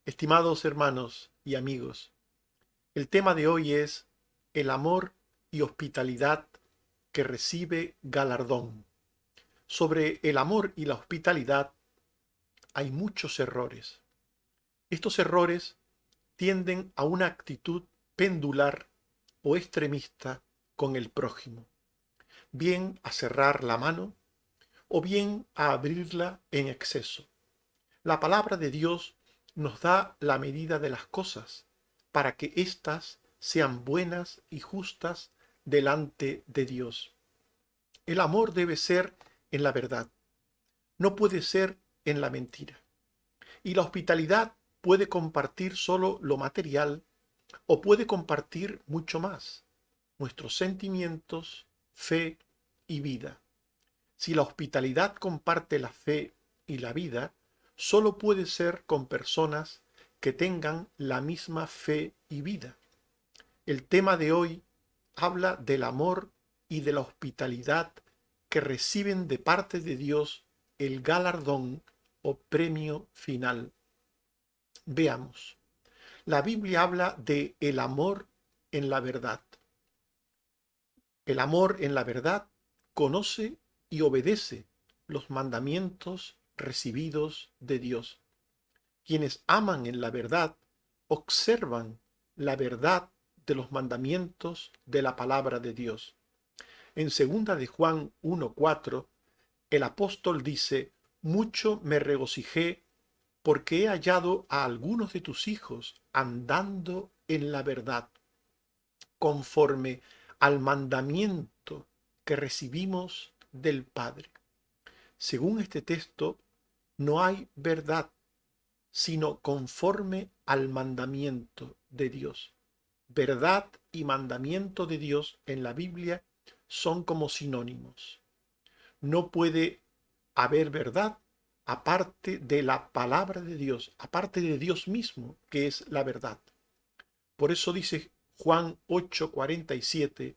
Estimados hermanos y amigos, el tema de hoy es el amor y hospitalidad que recibe galardón. Sobre el amor y la hospitalidad hay muchos errores. Estos errores tienden a una actitud pendular o extremista con el prójimo, bien a cerrar la mano o bien a abrirla en exceso. La palabra de Dios nos da la medida de las cosas para que éstas sean buenas y justas delante de Dios. El amor debe ser en la verdad, no puede ser en la mentira. Y la hospitalidad puede compartir solo lo material o puede compartir mucho más, nuestros sentimientos, fe y vida. Si la hospitalidad comparte la fe y la vida, solo puede ser con personas que tengan la misma fe y vida. El tema de hoy habla del amor y de la hospitalidad que reciben de parte de Dios el galardón o premio final. Veamos. La Biblia habla de el amor en la verdad. El amor en la verdad conoce y obedece los mandamientos recibidos de Dios. Quienes aman en la verdad observan la verdad de los mandamientos de la palabra de Dios. En segunda de Juan 1:4, el apóstol dice: mucho me regocijé porque he hallado a algunos de tus hijos andando en la verdad, conforme al mandamiento que recibimos del Padre. Según este texto, no hay verdad, sino conforme al mandamiento de Dios. Verdad y mandamiento de Dios en la Biblia son como sinónimos. No puede haber verdad aparte de la palabra de Dios, aparte de Dios mismo, que es la verdad. Por eso dice Juan 8:47,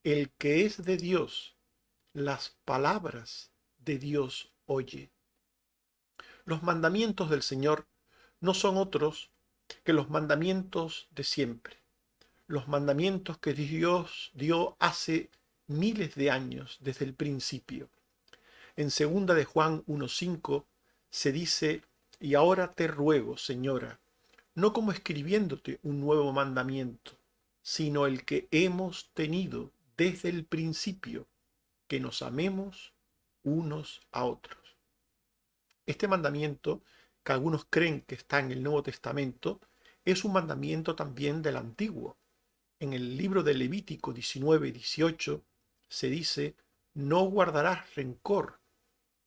el que es de Dios, las palabras de Dios oye. Los mandamientos del Señor no son otros que los mandamientos de siempre, los mandamientos que Dios dio hace miles de años, desde el principio. En segunda de Juan 1:5 se dice: y ahora te ruego, Señora, no como escribiéndote un nuevo mandamiento, sino el que hemos tenido desde el principio, que nos amemos unos a otros. Este mandamiento, que algunos creen que está en el Nuevo Testamento, es un mandamiento también del Antiguo. En el libro de Levítico 19:18 se dice: no guardarás rencor,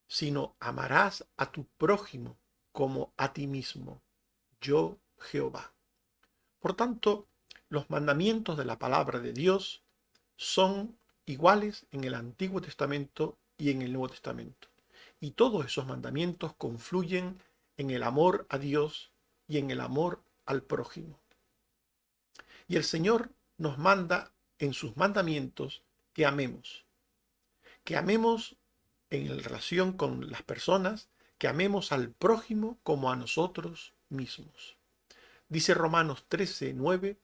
sino amarás a tu prójimo como a ti mismo, yo Jehová. Por tanto, los mandamientos de la palabra de Dios son iguales en el Antiguo Testamento y en el Nuevo Testamento. Y todos esos mandamientos confluyen en el amor a Dios y en el amor al prójimo. Y el Señor nos manda en sus mandamientos que amemos en relación con las personas, que amemos al prójimo como a nosotros mismos. Dice Romanos 13:9,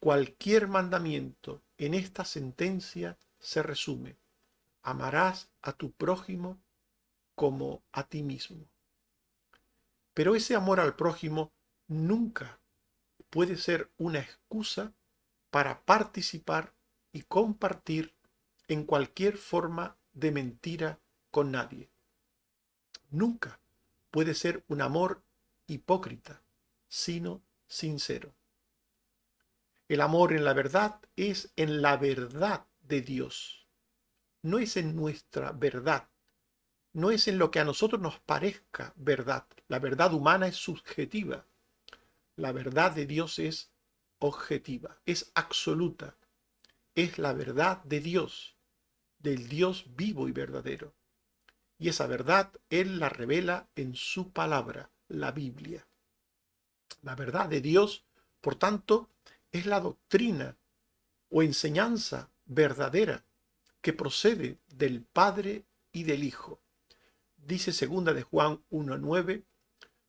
cualquier mandamiento en esta sentencia se resume: amarás a tu prójimo como a ti mismo. Pero ese amor al prójimo nunca puede ser una excusa para participar y compartir en cualquier forma de mentira con nadie. Nunca puede ser un amor hipócrita, sino sincero. El amor en la verdad es en la verdad de Dios, no es en nuestra verdad, no es en lo que a nosotros nos parezca verdad. La verdad humana es subjetiva, la verdad de Dios es objetiva, es absoluta, es la verdad de Dios, del Dios vivo y verdadero. Y esa verdad Él la revela en su palabra, la Biblia. La verdad de Dios, por tanto, es la doctrina o enseñanza verdadera que procede del Padre y del Hijo. Dice segunda de Juan 1:9,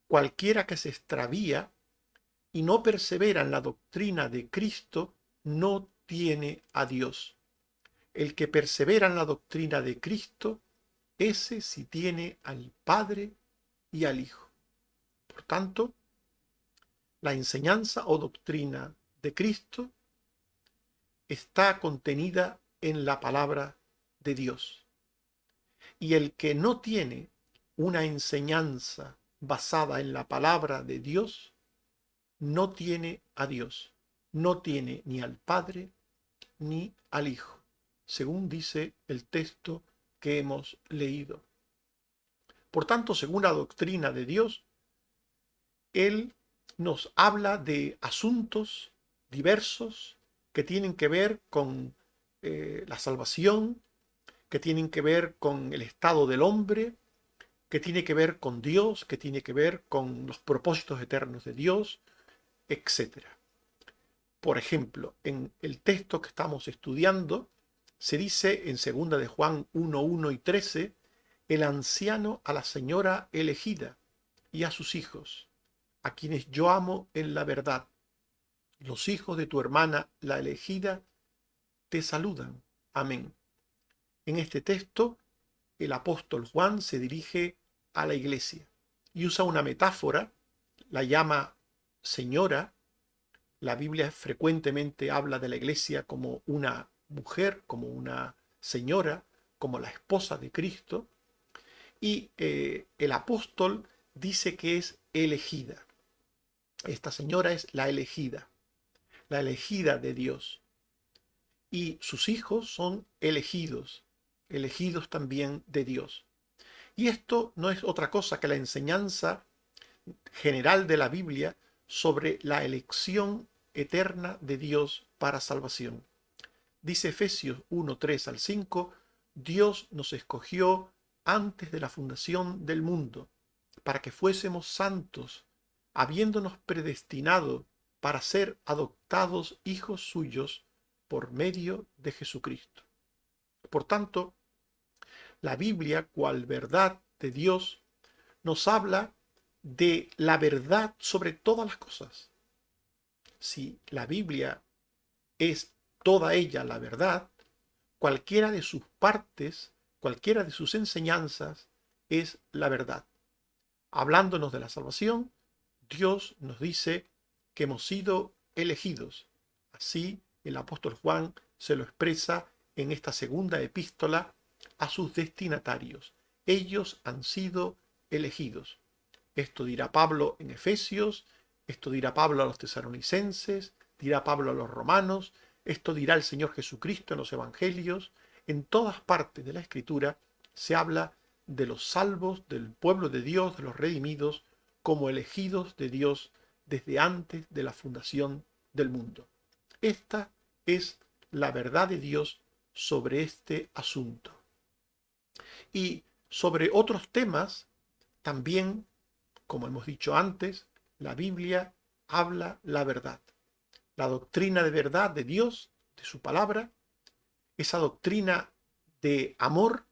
cualquiera que se extravía y no persevera en la doctrina de Cristo, no tiene a Dios. El que persevera en la doctrina de Cristo, ese sí tiene al Padre y al Hijo. Por tanto, la enseñanza o doctrina de Cristo está contenida en la palabra de Dios. Y el que no tiene una enseñanza basada en la palabra de Dios, no tiene a Dios, no tiene ni al Padre ni al Hijo, según dice el texto que hemos leído. Por tanto, según la doctrina de Dios, Él nos habla de asuntos diversos que tienen que ver con la salvación, que tienen que ver con el estado del hombre, que tiene que ver con Dios, que tiene que ver con los propósitos eternos de Dios, etcétera. Por ejemplo, en el texto que estamos estudiando, se dice en 2 de Juan 1:1 y 13, el anciano a la señora elegida y a sus hijos, a quienes yo amo en la verdad. Los hijos de tu hermana, la elegida, te saludan. Amén. En este texto, el apóstol Juan se dirige a la iglesia y usa una metáfora, la llama señora. La Biblia frecuentemente habla de la iglesia como una mujer, como una señora, como la esposa de Cristo, y el apóstol dice que es elegida. Esta señora es la elegida de Dios. Y sus hijos son elegidos, elegidos también de Dios. Y esto no es otra cosa que la enseñanza general de la Biblia sobre la elección eterna de Dios para salvación. Dice Efesios 1:3 al 5, Dios nos escogió antes de la fundación del mundo, para que fuésemos santos, habiéndonos predestinado para ser adoptados hijos suyos por medio de Jesucristo. Por tanto, la Biblia, cual verdad de Dios, nos habla de la verdad sobre todas las cosas. Si la Biblia es toda ella la verdad, cualquiera de sus partes, cualquiera de sus enseñanzas es la verdad. Hablándonos de la salvación, Dios nos dice que hemos sido elegidos. Así el apóstol Juan se lo expresa en esta segunda epístola a sus destinatarios. Ellos han sido elegidos. Esto dirá Pablo en Efesios, esto dirá Pablo a los tesalonicenses, dirá Pablo a los romanos, esto dirá el Señor Jesucristo en los evangelios. En todas partes de la Escritura se habla de los salvos, del pueblo de Dios, de los redimidos, como elegidos de Dios desde antes de la fundación del mundo. Esta es la verdad de Dios sobre este asunto. Y sobre otros temas, también, como hemos dicho antes, la Biblia habla la verdad. La doctrina de verdad de Dios, de su palabra, esa doctrina de amor,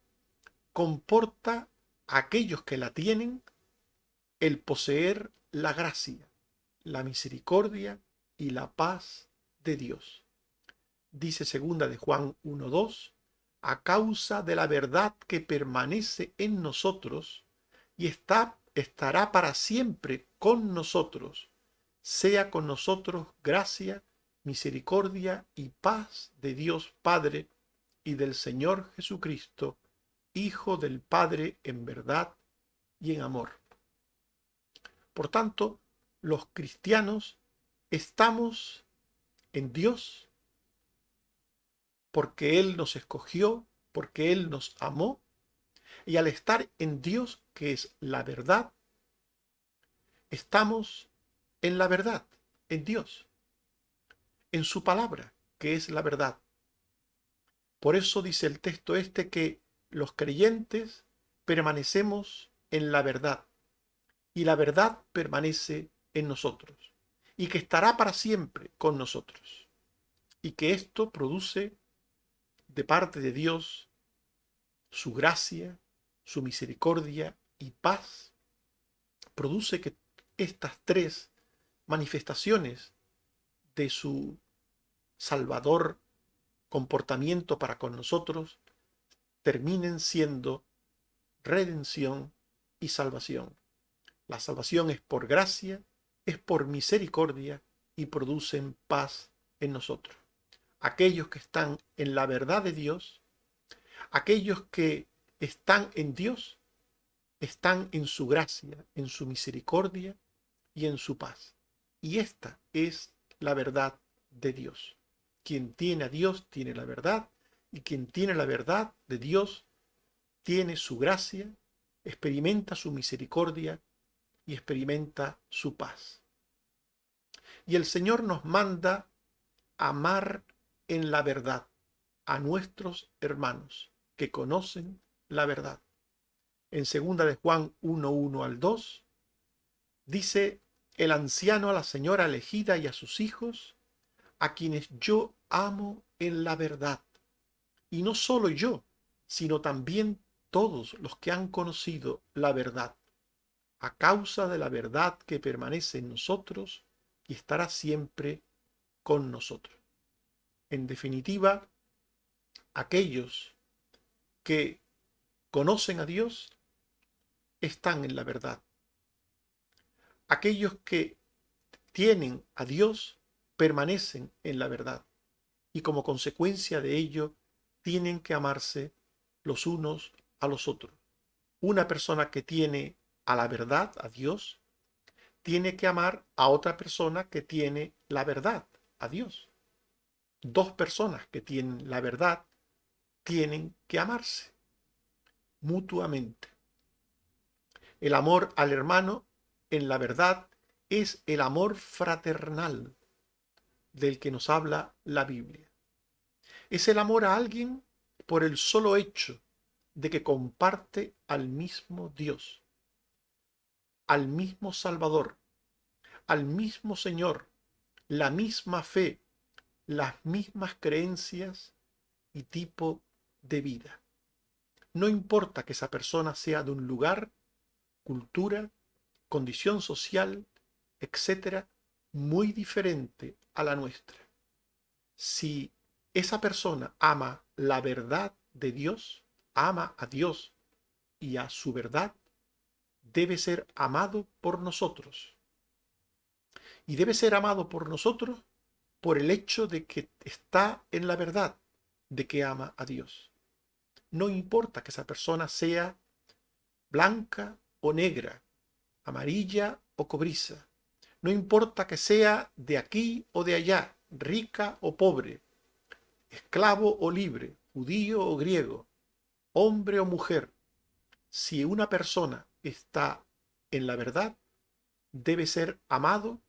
comporta a aquellos que la tienen el poseer la gracia, la misericordia y la paz de Dios. Dice 2 de Juan 1:2, a causa de la verdad que permanece en nosotros y estará para siempre con nosotros, sea con nosotros gracia, misericordia y paz de Dios Padre y del Señor Jesucristo, Hijo del Padre en verdad y en amor. Por tanto, los cristianos estamos en Dios porque Él nos escogió, porque Él nos amó, y al estar en Dios, que es la verdad, estamos en la verdad, en Dios, en su palabra, que es la verdad. Por eso dice el texto este que los creyentes permanecemos en la verdad, y la verdad permanece en nosotros, y que estará para siempre con nosotros, y que esto produce de parte de Dios su gracia, su misericordia y paz, produce que estas tres manifestaciones de su salvador comportamiento para con nosotros terminen siendo redención y salvación. La salvación es por gracia, es por misericordia y producen paz en nosotros. Aquellos que están en la verdad de Dios, aquellos que están en Dios, están en su gracia, en su misericordia y en su paz. Y esta es la verdad de Dios. Quien tiene a Dios tiene la verdad, y quien tiene la verdad de Dios tiene su gracia, experimenta su misericordia y experimenta su paz. Y el Señor nos manda amar en la verdad a nuestros hermanos que conocen la verdad. En 2 de Juan 1:1 al 2 dice: el anciano a la señora elegida y a sus hijos, a quienes yo amo en la verdad. Y no solo yo, sino también todos los que han conocido la verdad, a causa de la verdad que permanece en nosotros y estará siempre con nosotros. En definitiva, aquellos que conocen a Dios están en la verdad. Aquellos que tienen a Dios permanecen en la verdad y como consecuencia de ello tienen que amarse los unos a los otros. Una persona que tiene a la verdad, a Dios, tiene que amar a otra persona que tiene la verdad, a Dios. Dos personas que tienen la verdad tienen que amarse mutuamente. El amor al hermano, en la verdad, es el amor fraternal del que nos habla la Biblia. Es el amor a alguien por el solo hecho de que comparte al mismo Dios, al mismo Salvador, al mismo Señor, la misma fe, las mismas creencias y tipo de vida. No importa que esa persona sea de un lugar, cultura, condición social, etcétera, muy diferente a la nuestra. Si esa persona ama la verdad de Dios, ama a Dios y a su verdad, debe ser amado por nosotros. Y debe ser amado por nosotros por el hecho de que está en la verdad, de que ama a Dios. No importa que esa persona sea blanca o negra, amarilla o cobriza. No importa que sea de aquí o de allá, rica o pobre, esclavo o libre, judío o griego, hombre o mujer. Si una persona está en la verdad, debe ser amado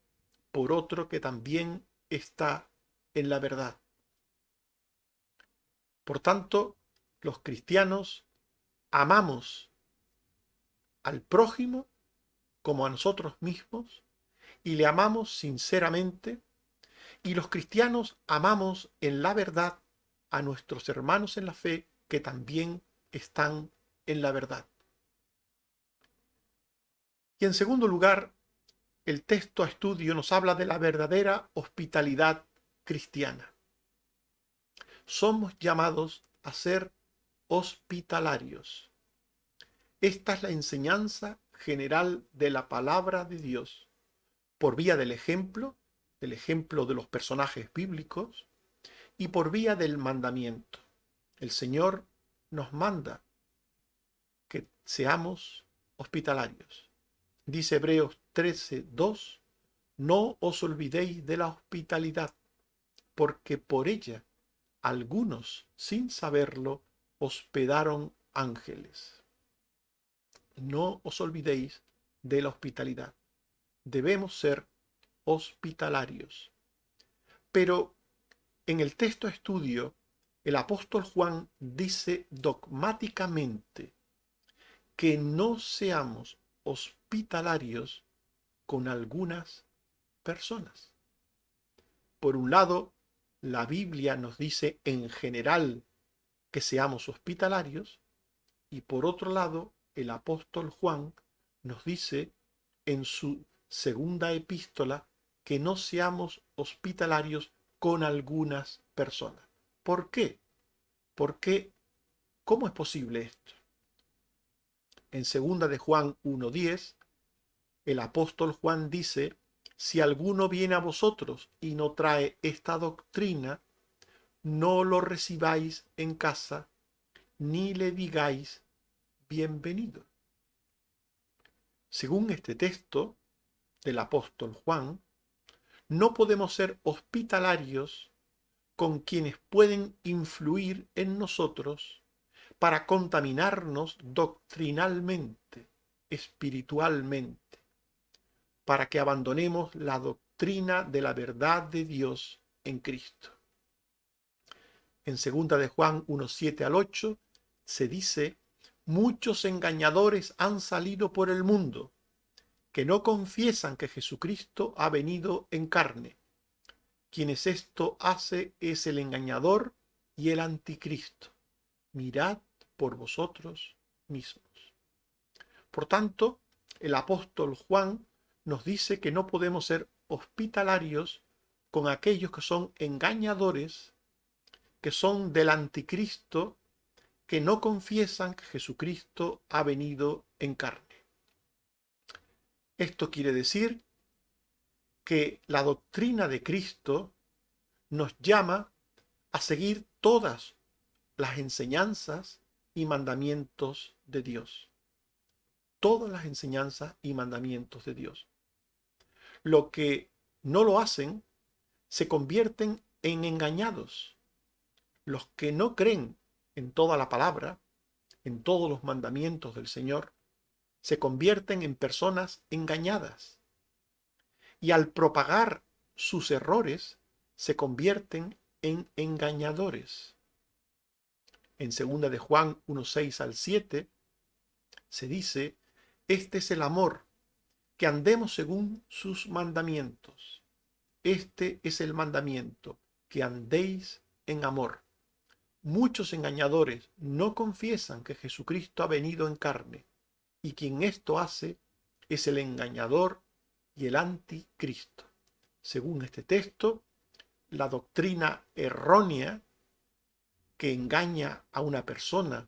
por otro que también está en la verdad. Por tanto, los cristianos amamos al prójimo como a nosotros mismos y le amamos sinceramente, y los cristianos amamos en la verdad a nuestros hermanos en la fe que también están en la verdad. Y en segundo lugar, el texto a estudio nos habla de la verdadera hospitalidad cristiana. Somos llamados a ser hospitalarios. Esta es la enseñanza general de la palabra de Dios, por vía del ejemplo de los personajes bíblicos y por vía del mandamiento. El Señor nos manda que seamos hospitalarios. Dice Hebreos 13:2, no os olvidéis de la hospitalidad, porque por ella algunos, sin saberlo, hospedaron ángeles. No os olvidéis de la hospitalidad. Debemos ser hospitalarios. Pero en el texto a estudio, el apóstol Juan dice dogmáticamente que no seamos hospitalarios con algunas personas. Por un lado, la Biblia nos dice en general que seamos hospitalarios, y por otro lado, el apóstol Juan nos dice en su segunda epístola que no seamos hospitalarios con algunas personas. ¿Por qué? Porque, ¿cómo es posible esto? En 2 de Juan 1:10, el apóstol Juan dice: si alguno viene a vosotros y no trae esta doctrina, no lo recibáis en casa, ni le digáis bienvenido. Según este texto del apóstol Juan, no podemos ser hospitalarios con quienes pueden influir en nosotros para contaminarnos doctrinalmente, espiritualmente, para que abandonemos la doctrina de la verdad de Dios en Cristo. En 2 de Juan 1:7 al 8 se dice: muchos engañadores han salido por el mundo, que no confiesan que Jesucristo ha venido en carne. Quienes esto hace es el engañador y el anticristo. Mirad por vosotros mismos. Por tanto, el apóstol Juan nos dice que no podemos ser hospitalarios con aquellos que son engañadores, que son del anticristo, que no confiesan que Jesucristo ha venido en carne. Esto quiere decir que la doctrina de Cristo nos llama a seguir todas las enseñanzas y mandamientos de Dios. Todas las enseñanzas y mandamientos de Dios. Lo que no lo hacen se convierten en engañados. Los que no creen en toda la palabra, en todos los mandamientos del Señor, se convierten en personas engañadas. Y al propagar sus errores, se convierten en engañadores. En 2 de Juan 1:6 al 7 se dice: este es el amor, que andemos según sus mandamientos. Este es el mandamiento, que andéis en amor. Muchos engañadores no confiesan que Jesucristo ha venido en carne, y quien esto hace es el engañador y el anticristo. Según este texto, la doctrina errónea que engaña a una persona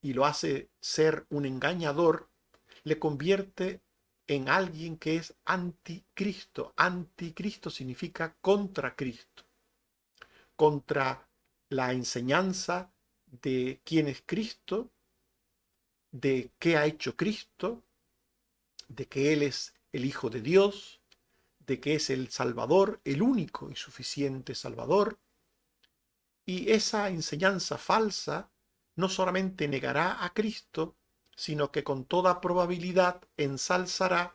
y lo hace ser un engañador, le convierte en alguien que es anticristo. Anticristo significa contra Cristo, contra la enseñanza de quién es Cristo, de qué ha hecho Cristo, de que Él es el Hijo de Dios, de que es el Salvador, el único y suficiente Salvador. Y esa enseñanza falsa no solamente negará a Cristo, sino que con toda probabilidad ensalzará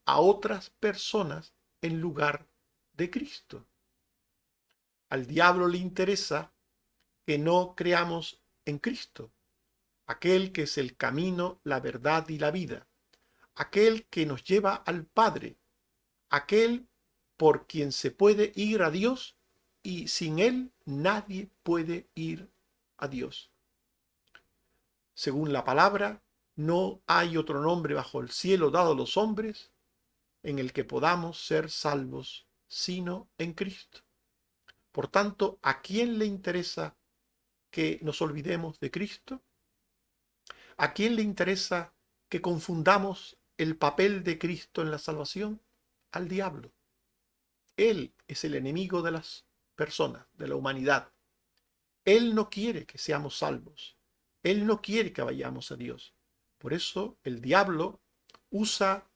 a otras personas en lugar de Cristo. Al diablo le interesa que no creamos en Cristo, aquel que es el camino, la verdad y la vida, aquel que nos lleva al Padre, aquel por quien se puede ir a Dios y sin él nadie puede ir a Dios. Según la palabra, no hay otro nombre bajo el cielo dado a los hombres en el que podamos ser salvos, sino en Cristo. Por tanto, ¿a quién le interesa que nos olvidemos de Cristo? ¿A quién le interesa que confundamos el papel de Cristo en la salvación? Al diablo. Él es el enemigo de las personas, de la humanidad. Él no quiere que seamos salvos. Él no quiere que vayamos a Dios. Por eso el diablo usa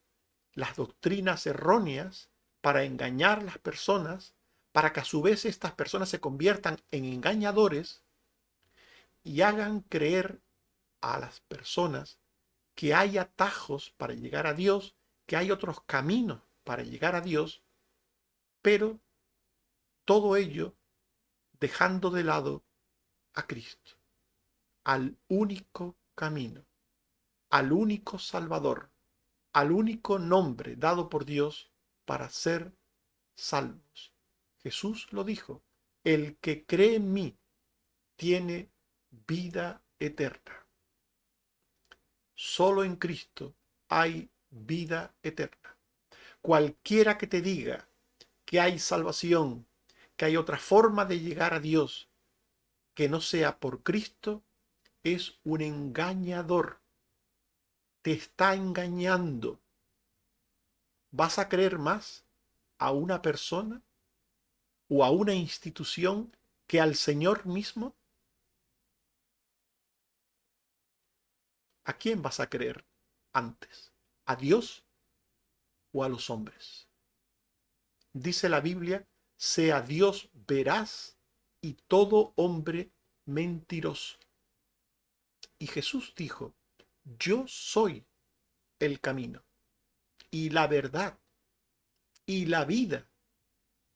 las doctrinas erróneas para engañar a las personas, para que a su vez estas personas se conviertan en engañadores y hagan creer a las personas que hay atajos para llegar a Dios, que hay otros caminos para llegar a Dios, pero todo ello dejando de lado a Cristo, al único camino, al único Salvador, al único nombre dado por Dios para ser salvos. Jesús lo dijo: el que cree en mí tiene vida eterna. Solo en Cristo hay vida eterna. Cualquiera que te diga que hay salvación, que hay otra forma de llegar a Dios que no sea por Cristo, es un engañador. Te está engañando. ¿Vas a creer más a una persona o a una institución que al Señor mismo? ¿A quién vas a creer antes? ¿A Dios o a los hombres? Dice la Biblia, sea Dios veraz y todo hombre mentiroso. Y Jesús dijo, yo soy el camino y la verdad y la vida,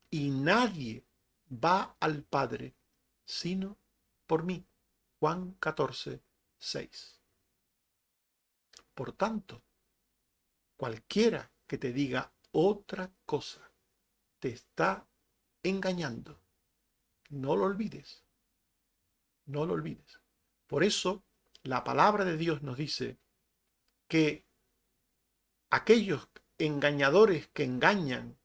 y nadie va al Padre sino por mí. Juan 14, 6. Por tanto, cualquiera que te diga otra cosa te está engañando. No lo olvides, no lo olvides. Por eso, la palabra de Dios nos dice que aquellos engañadores que engañan,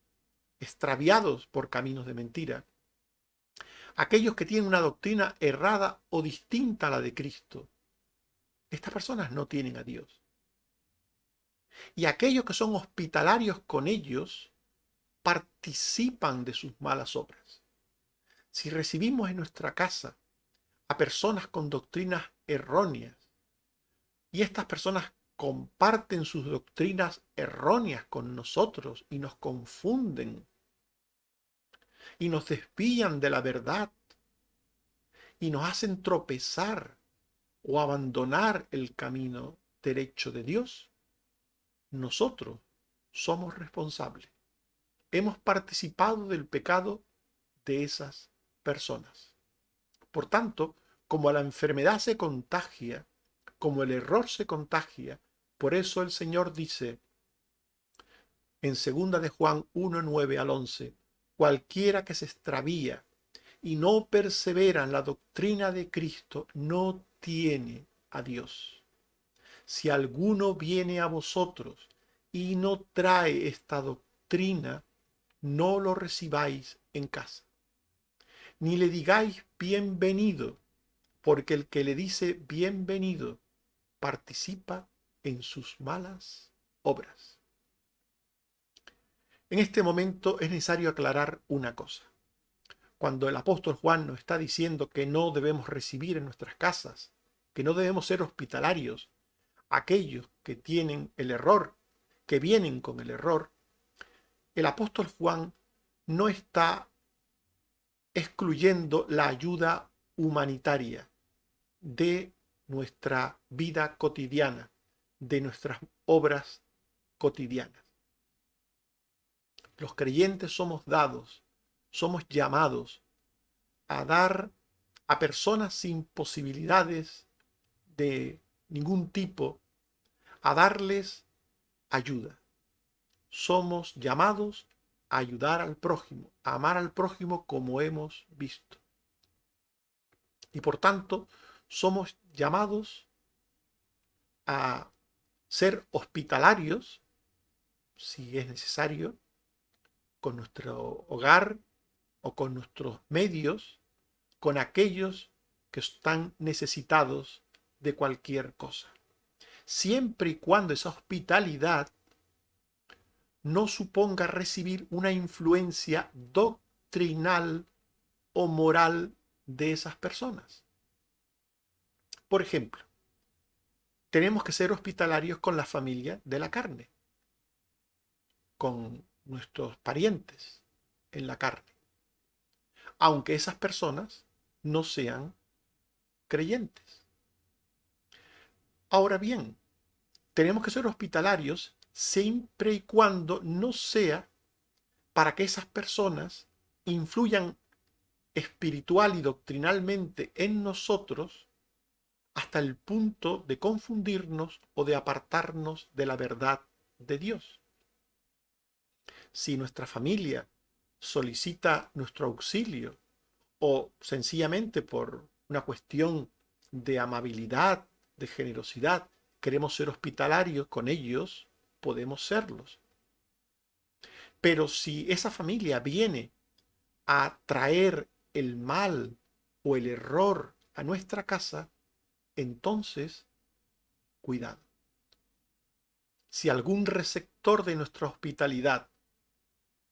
extraviados por caminos de mentira, aquellos que tienen una doctrina errada o distinta a la de Cristo, estas personas no tienen a Dios. Y aquellos que son hospitalarios con ellos participan de sus malas obras. Si recibimos en nuestra casa a personas con doctrinas erróneas y estas personas comparten sus doctrinas erróneas con nosotros y nos confunden y nos desvían de la verdad y nos hacen tropezar o abandonar el camino derecho de Dios, nosotros somos responsables. Hemos participado del pecado de esas personas. Por tanto, como la enfermedad se contagia, como el error se contagia, por eso el Señor dice en 2 de Juan 1, 9 al 11, cualquiera que se extravía y no persevera en la doctrina de Cristo no tiene a Dios. Si alguno viene a vosotros y no trae esta doctrina, no lo recibáis en casa, ni le digáis bienvenido, porque el que le dice bienvenido participa en sus malas obras. En este momento es necesario aclarar una cosa. Cuando el apóstol Juan nos está diciendo que no debemos recibir en nuestras casas, que no debemos ser hospitalarios, aquellos que tienen el error, que vienen con el error, el apóstol Juan no está excluyendo la ayuda humanitaria de nuestra vida cotidiana, de nuestras obras cotidianas. Los creyentes somos dados, somos llamados a dar a personas sin posibilidades de ningún tipo, a darles ayuda. Somos llamados a ayudar al prójimo, a amar al prójimo como hemos visto. Y por tanto, somos llamados a ser hospitalarios, si es necesario, con nuestro hogar o con nuestros medios, con aquellos que están necesitados de cualquier cosa. Siempre y cuando esa hospitalidad no suponga recibir una influencia doctrinal o moral de esas personas. Por ejemplo, tenemos que ser hospitalarios con la familia de la carne, con nuestros parientes en la carne, aunque esas personas no sean creyentes. Ahora bien, tenemos que ser hospitalarios siempre y cuando no sea para que esas personas influyan espiritual y doctrinalmente en nosotros hasta el punto de confundirnos o de apartarnos de la verdad de Dios. Si nuestra familia solicita nuestro auxilio o sencillamente por una cuestión de amabilidad, de generosidad, queremos ser hospitalarios con ellos, podemos serlos. Pero si esa familia viene a traer el mal o el error a nuestra casa, entonces, cuidado. Si algún receptor de nuestra hospitalidad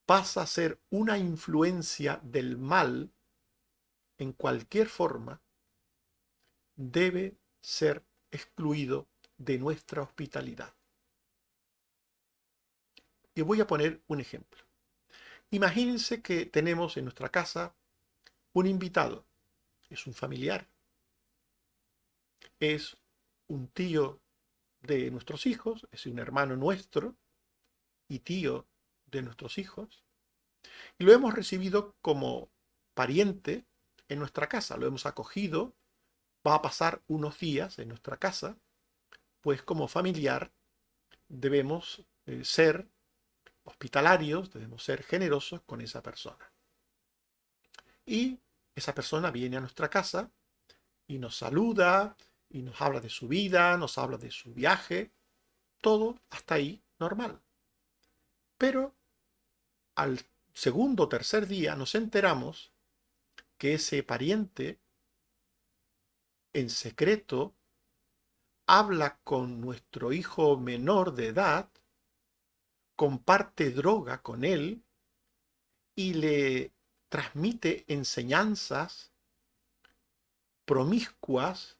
pasa a ser una influencia del mal en cualquier forma, debe ser excluido de nuestra hospitalidad. Y voy a poner un ejemplo. Imagínense que tenemos en nuestra casa un invitado. Es un familiar. Es un tío de nuestros hijos, es un hermano nuestro y tío de nuestros hijos. Y lo hemos recibido como pariente en nuestra casa. Lo hemos acogido. Va a pasar unos días en nuestra casa. Pues como familiar debemos ser hospitalarios, debemos ser generosos con esa persona. Y esa persona viene a nuestra casa y nos saluda y nos habla de su vida, nos habla de su viaje, todo hasta ahí normal. Pero al segundo o tercer día nos enteramos que ese pariente en secreto habla con nuestro hijo menor de edad, comparte droga con él y le transmite enseñanzas promiscuas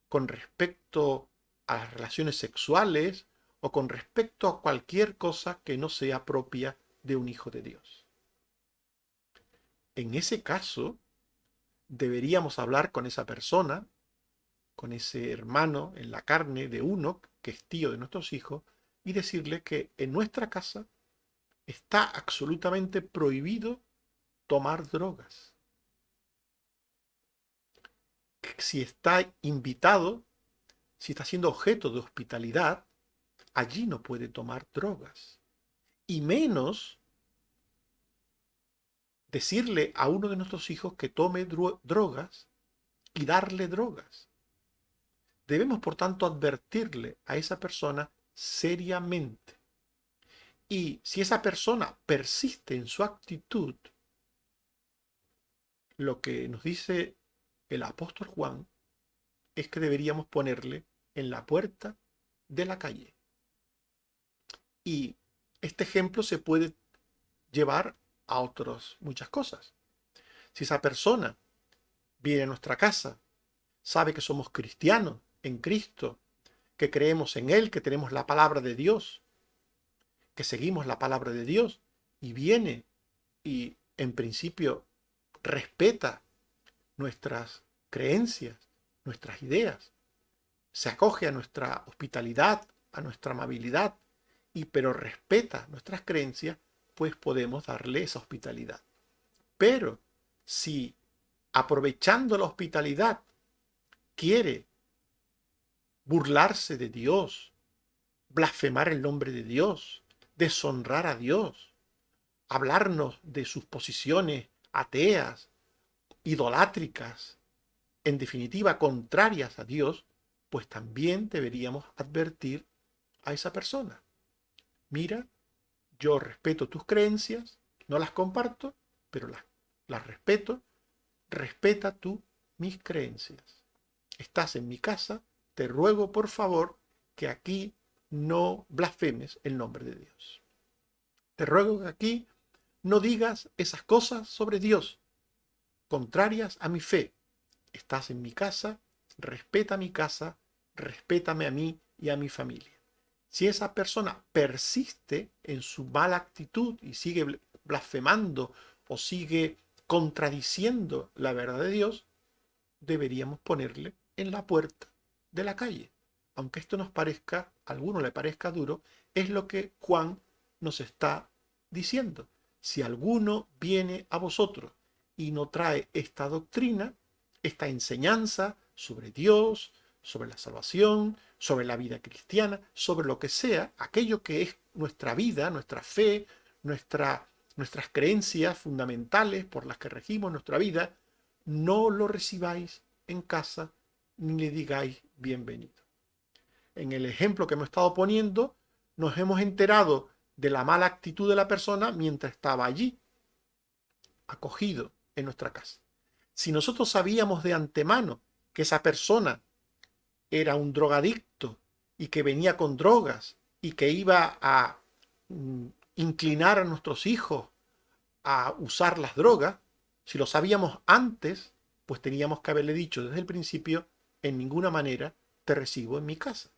con respecto a las relaciones sexuales o con respecto a cualquier cosa que no sea propia de un hijo de Dios. En ese caso, deberíamos hablar con esa persona, con ese hermano en la carne de uno que es tío de nuestros hijos, y decirle que en nuestra casa está absolutamente prohibido tomar drogas. Si está invitado, si está siendo objeto de hospitalidad, allí no puede tomar drogas. Y menos decirle a uno de nuestros hijos que tome drogas y darle drogas. Debemos, por tanto, advertirle a esa persona seriamente. Y si esa persona persiste en su actitud, lo que nos dice el apóstol Juan es que deberíamos ponerle en la puerta de la calle. Y este ejemplo se puede llevar a otras muchas cosas. Si esa persona viene a nuestra casa, sabe que somos cristianos en Cristo, que creemos en Él, que tenemos la palabra de Dios, que seguimos la palabra de Dios, y viene y en principio respeta nuestras creencias, nuestras ideas, se acoge a nuestra hospitalidad, a nuestra amabilidad, pero respeta nuestras creencias, pues podemos darle esa hospitalidad. Pero si aprovechando la hospitalidad quiere burlarse de Dios, blasfemar el nombre de Dios, deshonrar a Dios, hablarnos de sus posiciones ateas, idolátricas, en definitiva contrarias a Dios, pues también deberíamos advertir a esa persona. Mira, yo respeto tus creencias, no las comparto, pero las respeto. Respeta tú mis creencias. Estás en mi casa, te ruego por favor que aquí no blasfemes el nombre de Dios. Te ruego que aquí no digas esas cosas sobre Dios, contrarias a mi fe. Estás en mi casa, respétame a mí y a mi familia. Si esa persona persiste en su mala actitud y sigue blasfemando o sigue contradiciendo la verdad de Dios, deberíamos ponerle en la puerta de la calle. Aunque esto nos parezca, a alguno le parezca duro, es lo que Juan nos está diciendo. Si alguno viene a vosotros y no trae esta doctrina, esta enseñanza sobre Dios, sobre la salvación, sobre la vida cristiana, sobre lo que sea, aquello que es nuestra vida, nuestra fe, nuestras creencias fundamentales por las que regimos nuestra vida, no lo recibáis en casa ni le digáis bienvenido. En el ejemplo que hemos estado poniendo, nos hemos enterado de la mala actitud de la persona mientras estaba allí, acogido en nuestra casa. Si nosotros sabíamos de antemano que esa persona era un drogadicto y que venía con drogas y que iba a inclinar a nuestros hijos a usar las drogas, si lo sabíamos antes, pues teníamos que haberle dicho desde el principio, en ninguna manera te recibo en mi casa.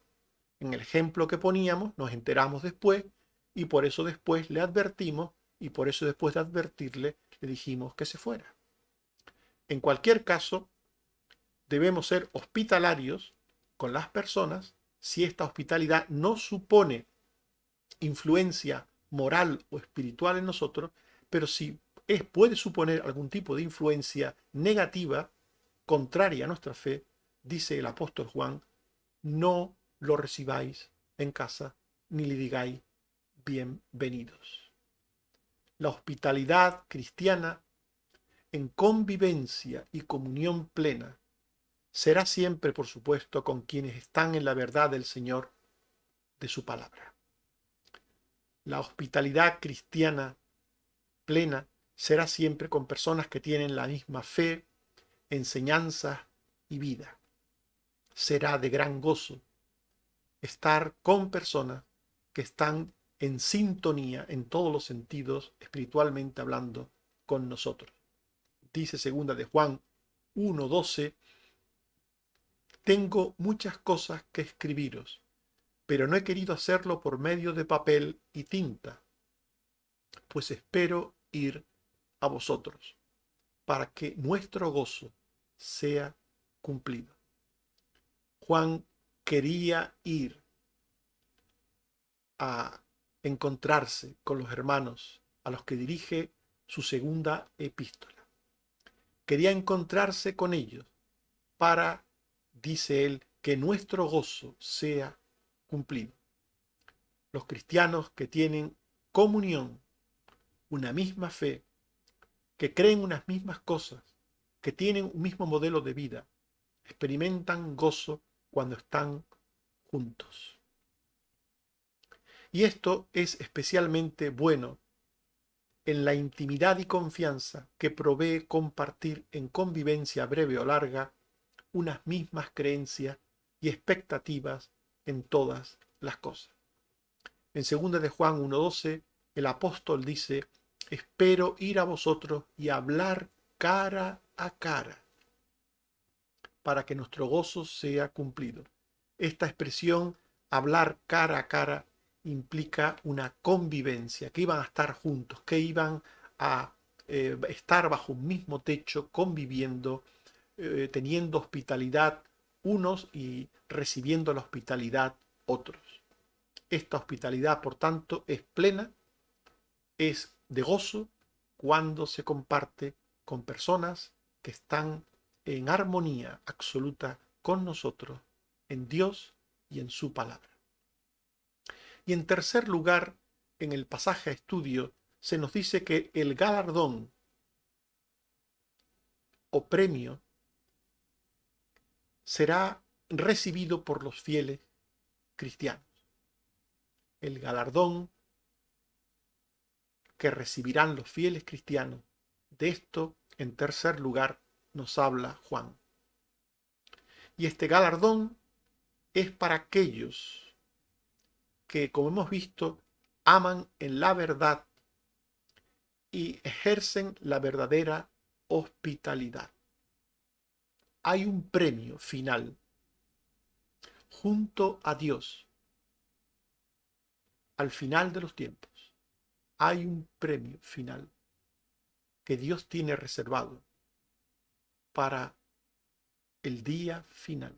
En el ejemplo que poníamos, nos enteramos después y por eso después le advertimos y por eso después de advertirle le dijimos que se fuera. En cualquier caso, debemos ser hospitalarios con las personas si esta hospitalidad no supone influencia moral o espiritual en nosotros, pero si puede suponer algún tipo de influencia negativa, contraria a nuestra fe, dice el apóstol Juan, no lo recibáis en casa ni le digáis bienvenidos. La hospitalidad cristiana en convivencia y comunión plena será siempre, por supuesto, con quienes están en la verdad del Señor de su palabra. La hospitalidad cristiana plena será siempre con personas que tienen la misma fe, enseñanza y vida. Será de gran gozo estar con personas que están en sintonía en todos los sentidos, espiritualmente hablando, con nosotros. Dice segunda de Juan 1:12, tengo muchas cosas que escribiros, pero no he querido hacerlo por medio de papel y tinta, pues espero ir a vosotros, para que nuestro gozo sea cumplido. Juan quería ir a encontrarse con los hermanos a los que dirige su segunda epístola. Quería encontrarse con ellos para, dice él, que nuestro gozo sea cumplido. Los cristianos que tienen comunión, una misma fe, que creen unas mismas cosas, que tienen un mismo modelo de vida, experimentan gozo cuando están juntos. Y esto es especialmente bueno en la intimidad y confianza que provee compartir en convivencia breve o larga unas mismas creencias y expectativas en todas las cosas. En 2 de Juan 1:12, el apóstol dice, espero ir a vosotros y hablar cara a cara, para que nuestro gozo sea cumplido. Esta expresión, hablar cara a cara, implica una convivencia, que iban a estar juntos, que iban a estar bajo un mismo techo, conviviendo, teniendo hospitalidad unos y recibiendo la hospitalidad otros. Esta hospitalidad, por tanto, es plena, es de gozo cuando se comparte con personas que están en armonía absoluta con nosotros, en Dios y en su palabra. Y en tercer lugar, en el pasaje a estudio, se nos dice que el galardón o premio será recibido por los fieles cristianos. El galardón que recibirán los fieles cristianos, de esto, en tercer lugar, nos habla Juan. Y este galardón es para aquellos que, como hemos visto, aman en la verdad y ejercen la verdadera hospitalidad. Hay un premio final junto a Dios. Al final de los tiempos, hay un premio final que Dios tiene reservado para el día final.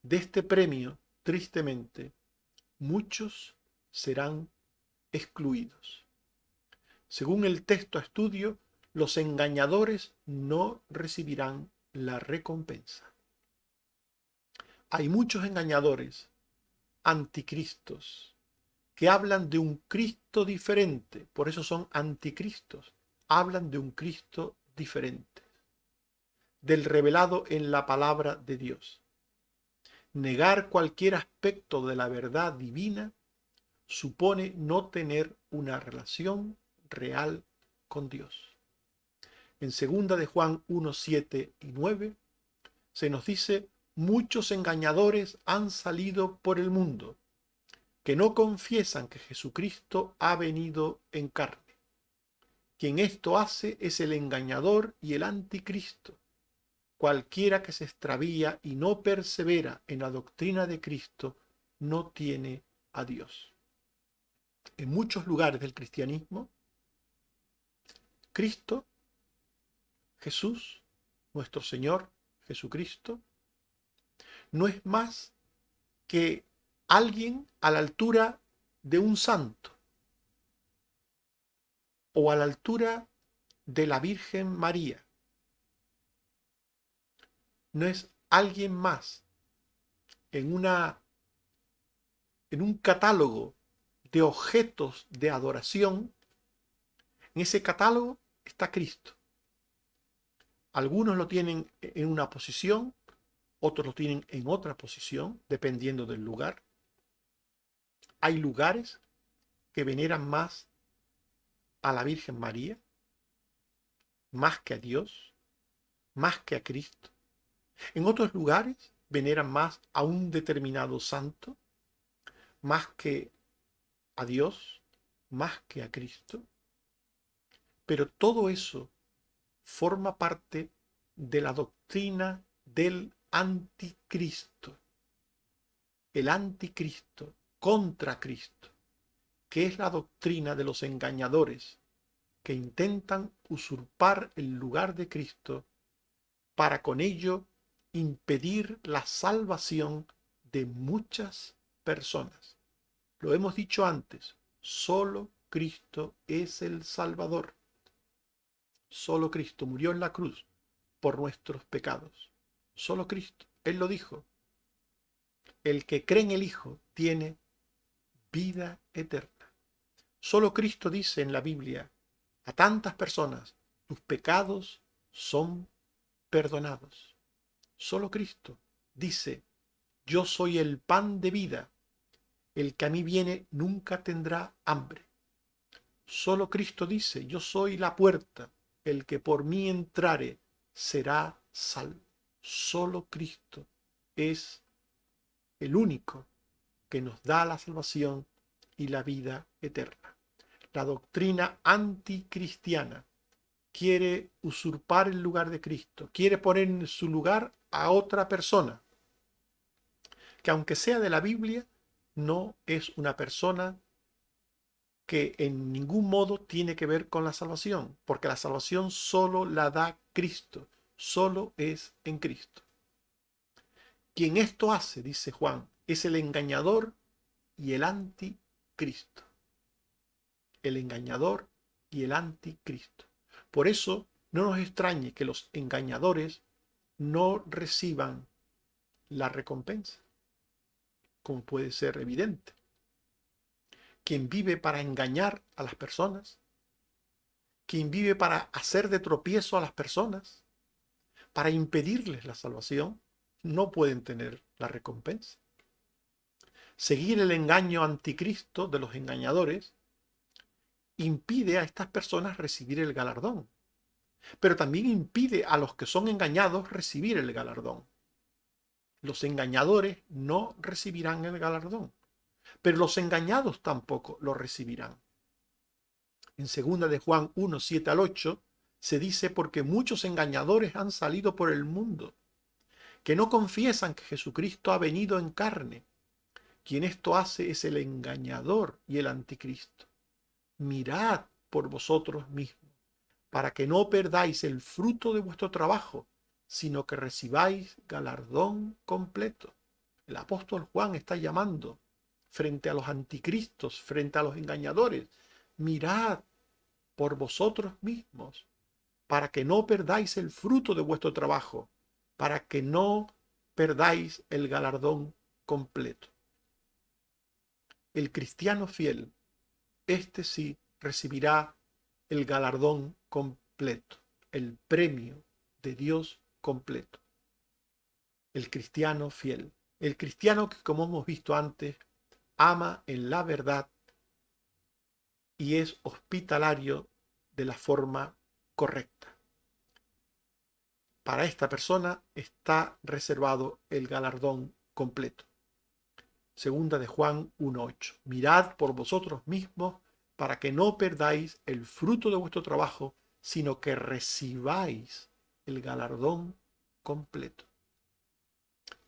De este premio, tristemente, muchos serán excluidos. Según el texto a estudio, los engañadores no recibirán la recompensa. Hay muchos engañadores, anticristos, que hablan de un Cristo diferente, por eso son anticristos, hablan de un Cristo diferente, del revelado en la palabra de Dios. Negar cualquier aspecto de la verdad divina supone no tener una relación real con Dios. En 2 de Juan 1, 7 y 9 se nos dice: muchos engañadores han salido por el mundo, que no confiesan que Jesucristo ha venido en carne. Quien esto hace es el engañador y el anticristo. Cualquiera que se extravía y no persevera en la doctrina de Cristo no tiene a Dios. En muchos lugares del cristianismo, Cristo, Jesús, nuestro Señor Jesucristo, no es más que alguien a la altura de un santo o a la altura de la Virgen María. No es alguien más en un catálogo de objetos de adoración. En ese catálogo está Cristo. Algunos lo tienen en una posición, otros lo tienen en otra posición, dependiendo del lugar. Hay lugares que veneran más a la Virgen María, más que a Dios, más que a Cristo. En otros lugares veneran más a un determinado santo, más que a Dios, más que a Cristo. Pero todo eso forma parte de la doctrina del anticristo. El anticristo contra Cristo, que es la doctrina de los engañadores que intentan usurpar el lugar de Cristo para con ello impedir la salvación de muchas personas. Lo hemos dicho antes, solo Cristo es el Salvador. Solo Cristo murió en la cruz por nuestros pecados. Solo Cristo. Él lo dijo. El que cree en el Hijo tiene vida eterna. Solo Cristo dice en la Biblia a tantas personas: tus pecados son perdonados. Solo Cristo dice: yo soy el pan de vida. El que a mí viene nunca tendrá hambre. Solo Cristo dice: yo soy la puerta. El que por mí entrare será salvo. Solo Cristo es el único que nos da la salvación y la vida eterna. La doctrina anticristiana quiere usurpar el lugar de Cristo, quiere poner en su lugar a otra persona, que aunque sea de la Biblia, no es una persona que en ningún modo tiene que ver con la salvación, porque la salvación solo la da Cristo, solo es en Cristo. Quien esto hace, dice Juan, es el engañador y el anticristo. El engañador y el anticristo. Por eso no nos extrañe que los engañadores no reciban la recompensa, como puede ser evidente. Quien vive para engañar a las personas, quien vive para hacer de tropiezo a las personas, para impedirles la salvación, no pueden tener la recompensa. Seguir el engaño anticristo de los engañadores impide a estas personas recibir el galardón, pero también impide a los que son engañados recibir el galardón. Los engañadores no recibirán el galardón, pero los engañados tampoco lo recibirán. En 2 de Juan 1, 7 al 8 se dice: porque muchos engañadores han salido por el mundo, que no confiesan que Jesucristo ha venido en carne. Quien esto hace es el engañador y el anticristo. Mirad por vosotros mismos, para que no perdáis el fruto de vuestro trabajo, sino que recibáis galardón completo. El apóstol Juan está llamando frente a los anticristos, frente a los engañadores: mirad por vosotros mismos, para que no perdáis el fruto de vuestro trabajo, para que no perdáis el galardón completo. El cristiano fiel, este sí recibirá el galardón completo, el premio de Dios completo. El cristiano fiel, el cristiano que, como hemos visto antes, ama en la verdad y es hospitalario de la forma correcta. Para esta persona está reservado el galardón completo. Segunda de Juan 1:8. Mirad por vosotros mismos para que no perdáis el fruto de vuestro trabajo, sino que recibáis el galardón completo.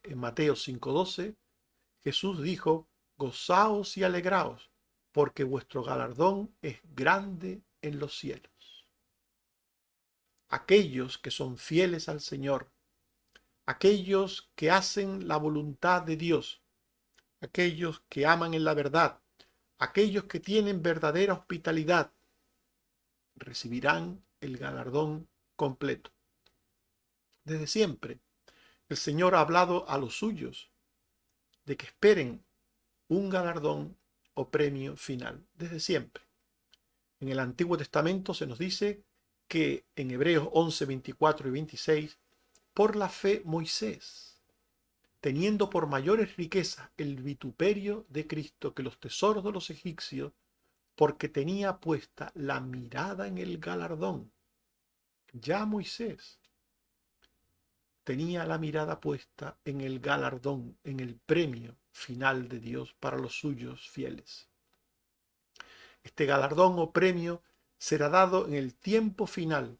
En Mateo 5:12, Jesús dijo: gozaos y alegraos, porque vuestro galardón es grande en los cielos. Aquellos que son fieles al Señor, aquellos que hacen la voluntad de Dios, aquellos que aman en la verdad, aquellos que tienen verdadera hospitalidad, recibirán el galardón completo. Desde siempre, el Señor ha hablado a los suyos de que esperen un galardón o premio final, desde siempre. En el Antiguo Testamento se nos dice que en Hebreos 11, 24 y 26, por la fe Moisés, teniendo por mayores riquezas el vituperio de Cristo que los tesoros de los egipcios, porque tenía puesta la mirada en el galardón. Ya Moisés tenía la mirada puesta en el galardón, en el premio final de Dios para los suyos fieles. Este galardón o premio será dado en el tiempo final,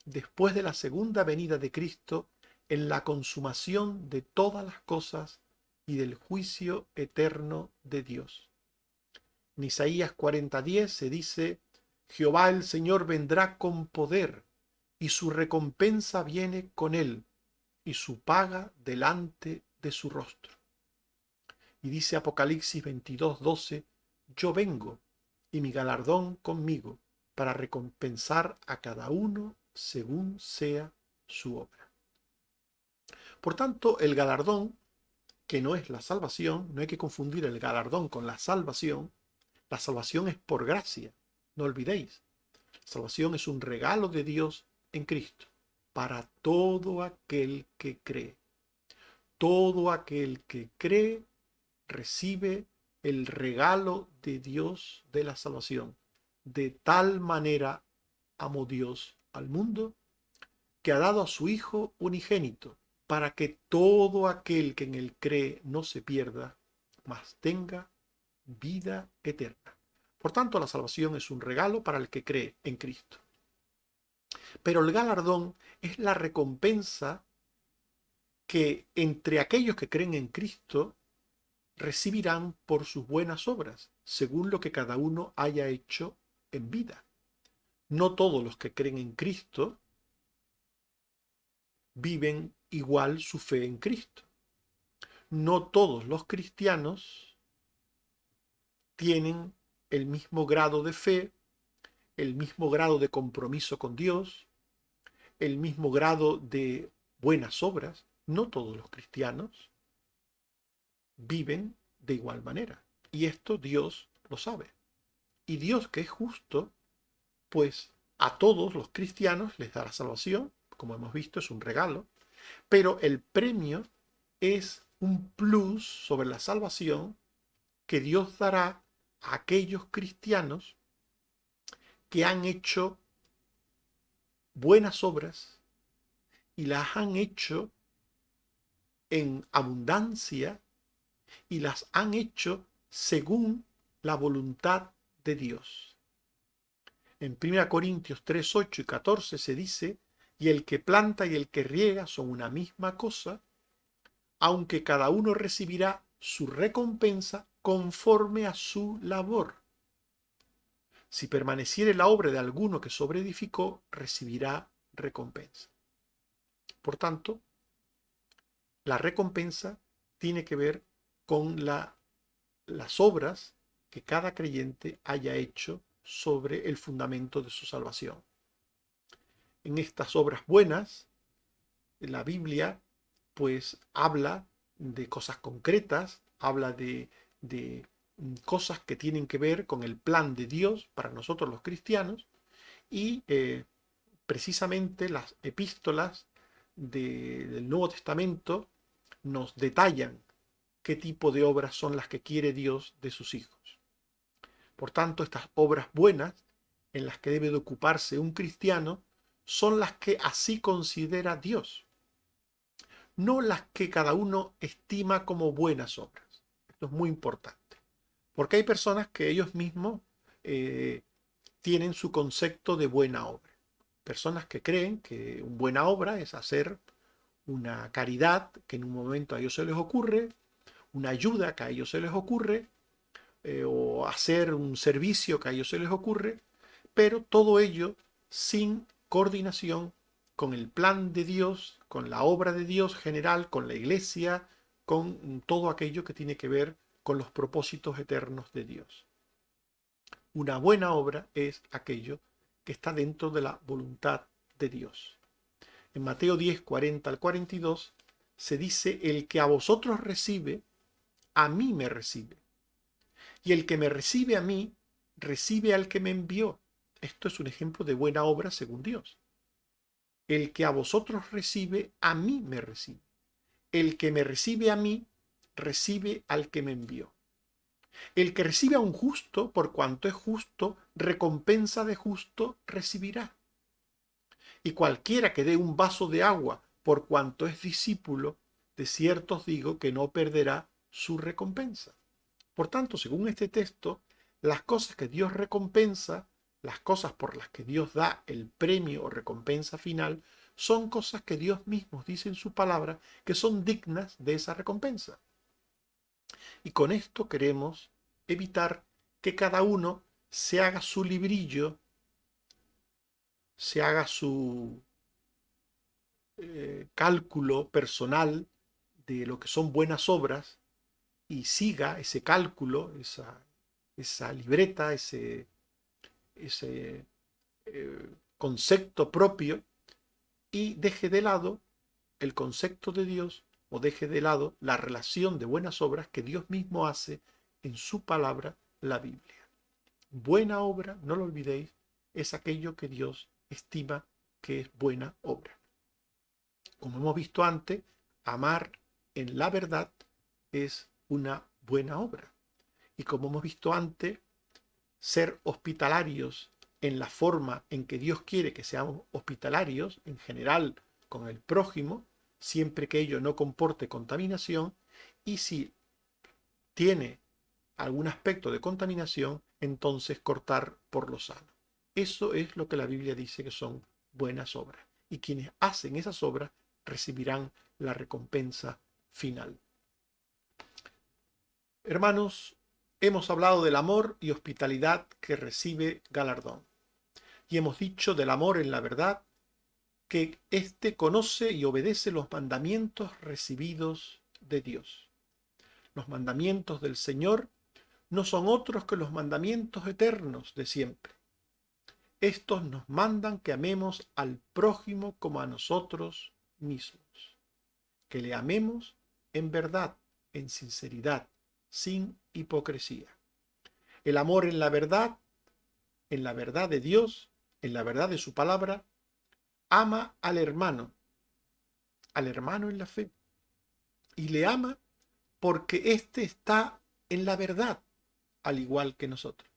después de la segunda venida de Cristo, en la consumación de todas las cosas y del juicio eterno de Dios. En Isaías 40:10 se dice: Jehová el Señor vendrá con poder, y su recompensa viene con él, y su paga delante de su rostro. Y dice Apocalipsis 22:12: yo vengo, y mi galardón conmigo, para recompensar a cada uno según sea su obra. Por tanto, el galardón, que no es la salvación, no hay que confundir el galardón con la salvación es por gracia, no olvidéis. La salvación es un regalo de Dios en Cristo, para todo aquel que cree. Todo aquel que cree recibe el regalo de Dios de la salvación. De tal manera amó Dios al mundo, que ha dado a su Hijo unigénito, para que todo aquel que en él cree no se pierda, mas tenga vida eterna. Por tanto, la salvación es un regalo para el que cree en Cristo. Pero el galardón es la recompensa que entre aquellos que creen en Cristo recibirán por sus buenas obras, según lo que cada uno haya hecho en vida. No todos los que creen en Cristo viven igual su fe en Cristo. No todos los cristianos tienen el mismo grado de fe, el mismo grado de compromiso con Dios, el mismo grado de buenas obras. No todos los cristianos viven de igual manera. Y esto Dios lo sabe. Y Dios, que es justo, pues a todos los cristianos les da la salvación, como hemos visto, es un regalo, pero el premio es un plus sobre la salvación que Dios dará a aquellos cristianos que han hecho buenas obras y las han hecho en abundancia y las han hecho según la voluntad de Dios. En 1 Corintios 3, 8 y 14 se dice: y el que planta y el que riega son una misma cosa, aunque cada uno recibirá su recompensa conforme a su labor. Si permaneciere la obra de alguno que sobreedificó, recibirá recompensa. Por tanto, la recompensa tiene que ver con las obras que cada creyente haya hecho sobre el fundamento de su salvación. En estas obras buenas, la Biblia pues habla de cosas concretas, habla de cosas que tienen que ver con el plan de Dios para nosotros los cristianos, y precisamente las epístolas del Nuevo Testamento nos detallan qué tipo de obras son las que quiere Dios de sus hijos. Por tanto, estas obras buenas en las que debe de ocuparse un cristiano son las que así considera Dios, no las que cada uno estima como buenas obras. Esto es muy importante, porque hay personas que ellos mismos eh, tienen su concepto de buena obra. Personas que creen que una buena obra es hacer una caridad que en un momento a ellos se les ocurre, una ayuda que a ellos se les ocurre, o hacer un servicio que a ellos se les ocurre, pero todo ello sin coordinación con el plan de Dios, con la obra de Dios general, con la iglesia, con todo aquello que tiene que ver con los propósitos eternos de Dios. Una buena obra es aquello que está dentro de la voluntad de Dios. En Mateo 10, 40 al 42 se dice: el que a vosotros recibe, a mí me recibe. Y el que me recibe a mí, recibe al que me envió. Esto es un ejemplo de buena obra según Dios. El que a vosotros recibe, a mí me recibe. El que me recibe a mí, recibe al que me envió. El que recibe a un justo, por cuanto es justo, recompensa de justo recibirá. Y cualquiera que dé un vaso de agua, por cuanto es discípulo, de cierto os digo que no perderá su recompensa. Por tanto, según este texto, las cosas que Dios recompensa, las cosas por las que Dios da el premio o recompensa final, son cosas que Dios mismo dice en su palabra que son dignas de esa recompensa. Y con esto queremos evitar que cada uno se haga su librillo, se haga su cálculo personal de lo que son buenas obras y siga ese cálculo, esa libreta, ese concepto propio, y deje de lado el concepto de Dios, o deje de lado la relación de buenas obras que Dios mismo hace en su palabra, la Biblia. Buena obra, no lo olvidéis, es aquello que Dios estima que es buena obra. Como hemos visto antes, amar en la verdad es una buena obra. Y como hemos visto antes, ser hospitalarios en la forma en que Dios quiere que seamos hospitalarios, en general con el prójimo, siempre que ello no comporte contaminación, y si tiene algún aspecto de contaminación, entonces cortar por lo sano. Eso es lo que la Biblia dice que son buenas obras. Y quienes hacen esas obras recibirán la recompensa final. Hermanos, hemos hablado del amor y hospitalidad que recibe galardón. Y hemos dicho del amor en la verdad, que éste conoce y obedece los mandamientos recibidos de Dios. Los mandamientos del Señor no son otros que los mandamientos eternos de siempre. Estos nos mandan que amemos al prójimo como a nosotros mismos, que le amemos en verdad, en sinceridad, sin hipocresía. El amor en la verdad de Dios, en la verdad de su palabra, ama al hermano en la fe, y le ama porque éste está en la verdad, al igual que nosotros.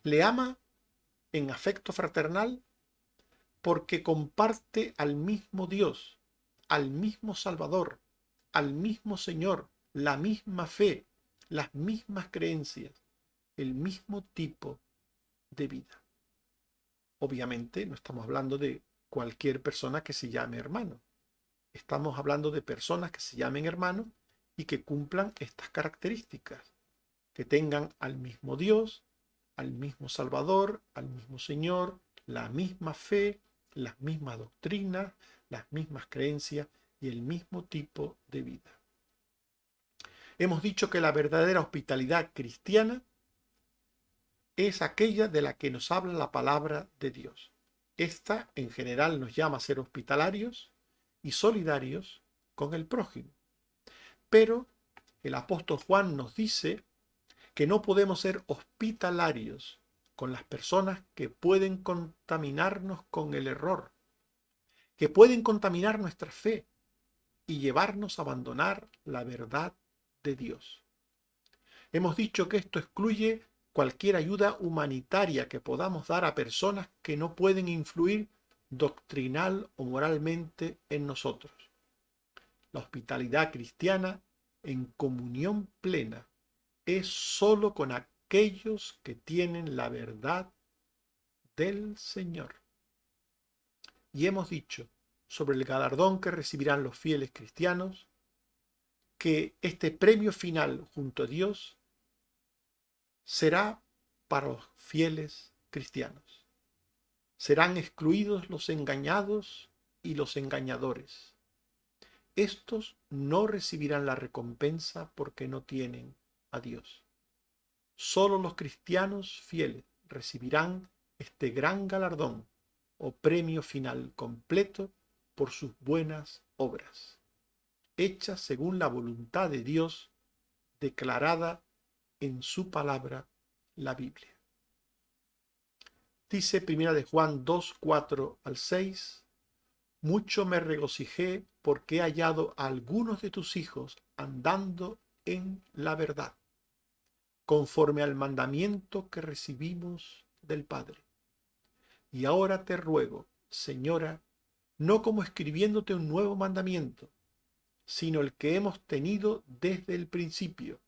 Le ama en afecto fraternal porque comparte al mismo Dios, al mismo Salvador, al mismo Señor, la misma fe, las mismas creencias, el mismo tipo de vida. Obviamente no estamos hablando de cualquier persona que se llame hermano. Estamos hablando de personas que se llamen hermanos y que cumplan estas características, que tengan al mismo Dios, al mismo Salvador, al mismo Señor, la misma fe, las mismas doctrinas, las mismas creencias y el mismo tipo de vida. Hemos dicho que la verdadera hospitalidad cristiana es aquella de la que nos habla la palabra de Dios. Esta en general nos llama a ser hospitalarios y solidarios con el prójimo. Pero el apóstol Juan nos dice que no podemos ser hospitalarios con las personas que pueden contaminarnos con el error, que pueden contaminar nuestra fe y llevarnos a abandonar la verdad de Dios. Hemos dicho que esto excluye cualquier ayuda humanitaria que podamos dar a personas que no pueden influir doctrinal o moralmente en nosotros. La hospitalidad cristiana en comunión plena es sólo con aquellos que tienen la verdad del Señor. Y hemos dicho sobre el galardón que recibirán los fieles cristianos, que este premio final junto a Dios será para los fieles cristianos. Serán excluidos los engañados y los engañadores. Estos no recibirán la recompensa porque no tienen a Dios. Solo los cristianos fieles recibirán este gran galardón o premio final completo por sus buenas obras, hechas según la voluntad de Dios declarada en su palabra, la Biblia. Dice 1 de Juan 2, 4 al 6, mucho me regocijé porque he hallado a algunos de tus hijos andando en la verdad, conforme al mandamiento que recibimos del Padre. Y ahora te ruego, Señora, no como escribiéndote un nuevo mandamiento, sino el que hemos tenido desde el principio,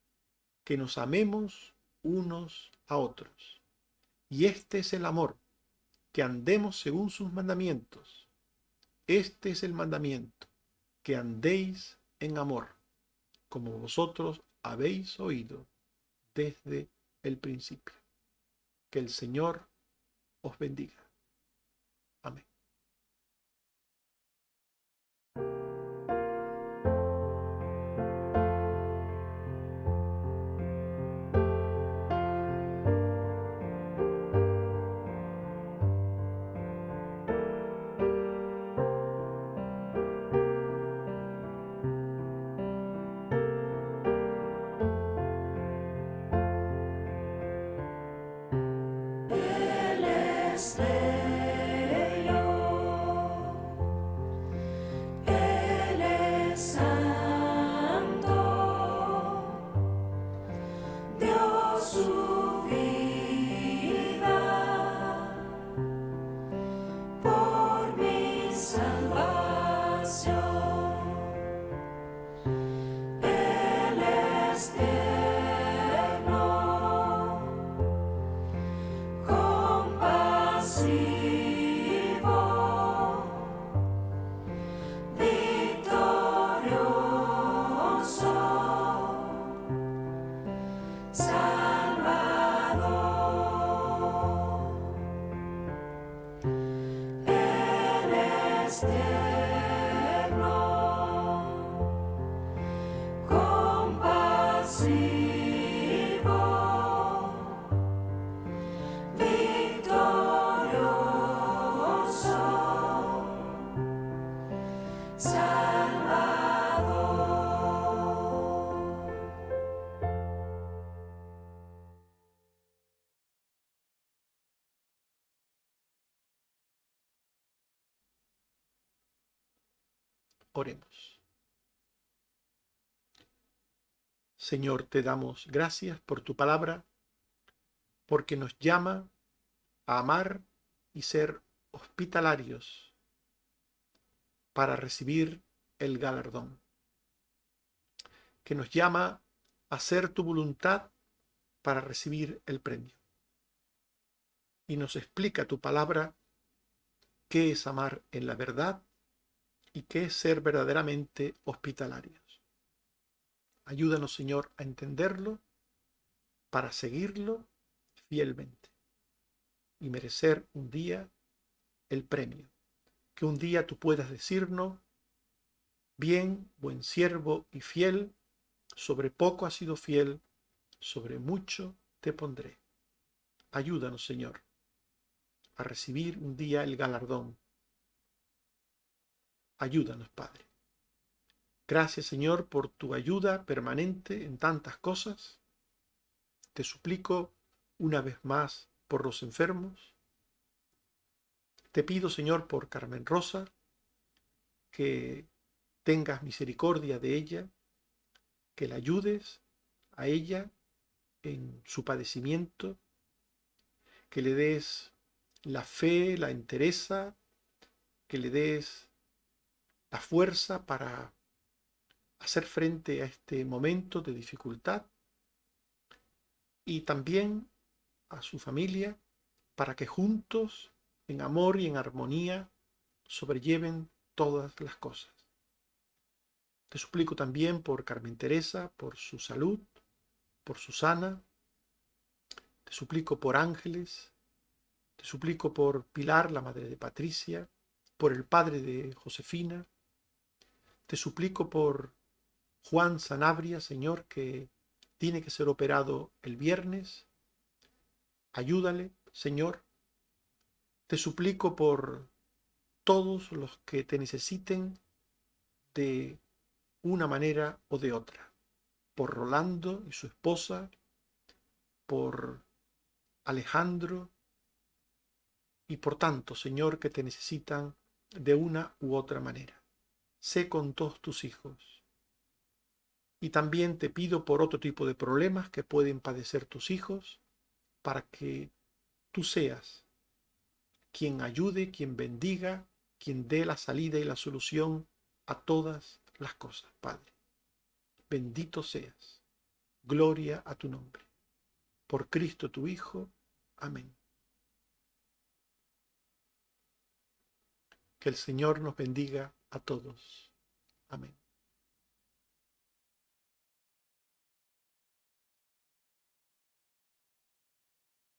que nos amemos unos a otros. Y este es el amor, que andemos según sus mandamientos. Este es el mandamiento, que andéis en amor, como vosotros habéis oído desde el principio. Que el Señor os bendiga. Amén. Él es bello, Él es santo, dio su vida por mi salvación. Él es tierno, compasivo, victorioso, Salvador. Él es tierno, compasivo, victorioso, Salvador. Oremos. Señor, te damos gracias por tu palabra, porque nos llama a amar y ser hospitalarios para recibir el galardón, que nos llama a hacer tu voluntad para recibir el premio. Y nos explica tu palabra qué es amar en la verdad y qué es ser verdaderamente hospitalarios. Ayúdanos, Señor, a entenderlo para seguirlo fielmente y merecer un día el premio. Que un día tú puedas decirnos, bien, buen siervo y fiel, sobre poco has sido fiel, sobre mucho te pondré. Ayúdanos, Señor, a recibir un día el galardón. Ayúdanos, Padre. Gracias, Señor, por tu ayuda permanente en tantas cosas. Te suplico una vez más por los enfermos. Te pido, Señor, por Carmen Rosa, que tengas misericordia de ella, que la ayudes a ella en su padecimiento, que le des la fe, la entereza, que le des la fuerza para hacer frente a este momento de dificultad, y también a su familia, para que juntos, en amor y en armonía, sobrelleven todas las cosas. Te suplico también por Carmen Teresa, por su salud, por Susana, te suplico por Ángeles, te suplico por Pilar, la madre de Patricia, por el padre de Josefina, te suplico por Juan Sanabria, Señor, que tiene que ser operado el viernes. Ayúdale, Señor. Te suplico por todos los que te necesiten de una manera o de otra. Por Rolando y su esposa, por Alejandro y por tanto, Señor, que te necesitan de una u otra manera. Sé con todos tus hijos. Y también te pido por otro tipo de problemas que pueden padecer tus hijos, para que tú seas quien ayude, quien bendiga, quien dé la salida y la solución a todas las cosas, Padre. Bendito seas. Gloria a tu nombre. Por Cristo tu Hijo. Amén. Que el Señor nos bendiga a todos. Amén.